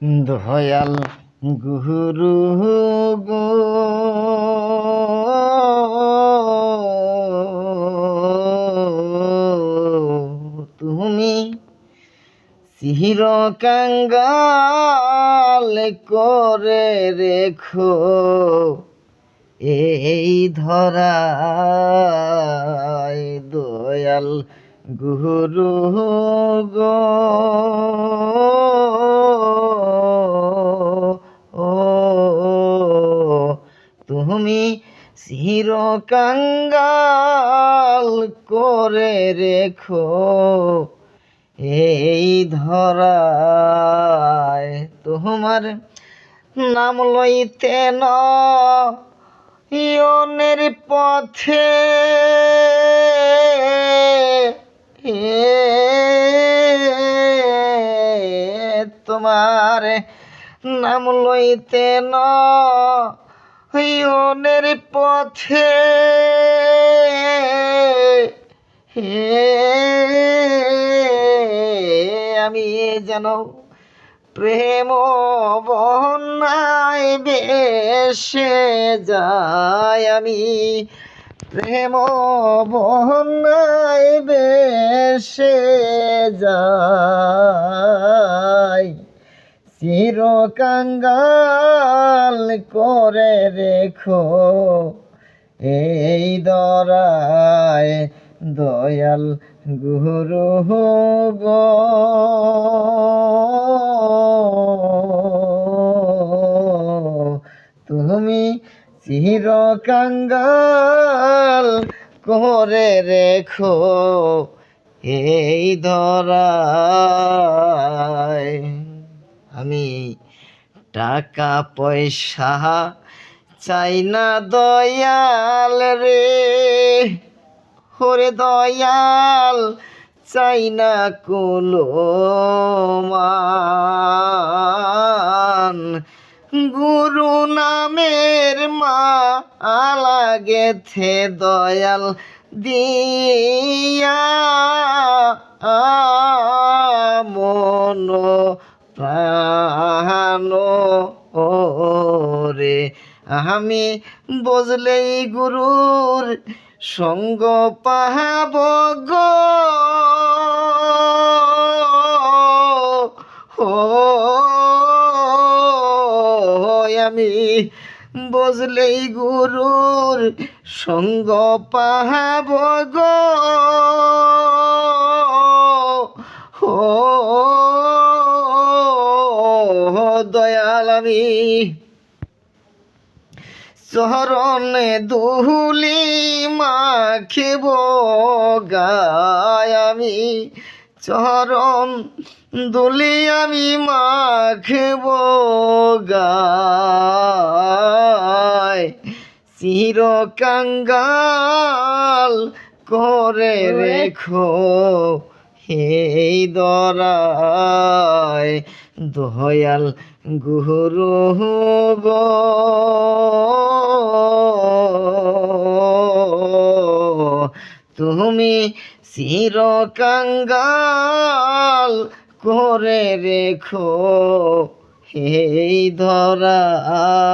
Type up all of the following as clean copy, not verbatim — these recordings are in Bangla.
দয়াল গুরু গো তুমি চির কাঙ্গাল করে রেখো এই ধরায় দয়াল গুরু গো তুমি চির কাঙ্গাল করে রেখো এই ধরায় তোমার নাম লইতে নয়নের পথে তোমার নাম লইতে নয়নের পথে আমি যেন প্রেম বন্যায় ভেসে যায় আমি প্রেম বন্যায় ভেসে যায় চির কাঙ্গাল করে রেখো এই দরায় দয়াল গুরু গো তুমি চির কাঙ্গাল করে রেখো এই ধরায় আমি টাকা পয়সা চাই না দয়াল রে ওরে দয়াল চাই না কুলমান গুরু নামের মালা গেথে দয়াল দিয়া মন প্রাণ রে আমি বুঝলেই গুরুর সঙ্গ পাহাব গো আমি বুঝলেই গুরুর সঙ্গ পাহাব গো দয়াল আমি চরণে দুহুলি মাখিব গায় আমি চরণ দুলি আমি মাখিব গায় চির কাঙ্গাল করে রেখো এই দরায় দয়াল গুরু গো তুমি চির কাঙ্গাল করে রেখো এই ধরায়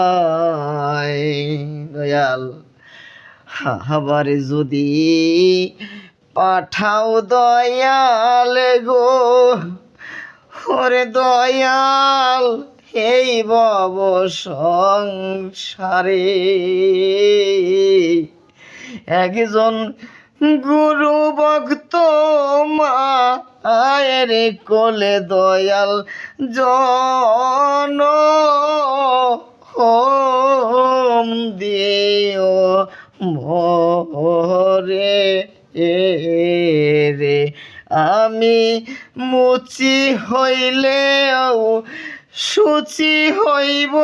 দয়াল আবার যদি পাঠাও দয়াল গো ওরে দয়াল এই ভব সংসারে একজন গুরু ভক্ত মায়ের কোলে দয়াল জন দিও মরে রে আমি মুচি হইলেও সুচি হইব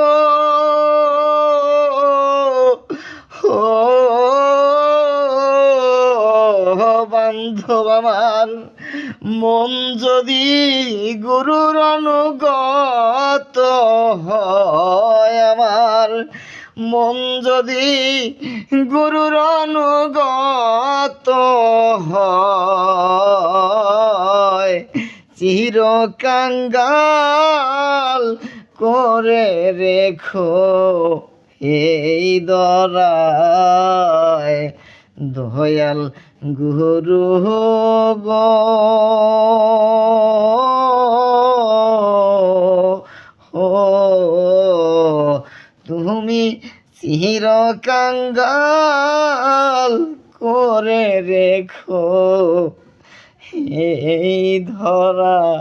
বান্ধব আমার মন যদি গুরুর অনুগত হয় আমার মন যদি গুরুর অনুগত হয় চির কাঙ্গাল করে রেখো এই দরায় দয়াল গুরু গো ও তুমি চির কাঙ্গাল করে রেখো এই ধরায়।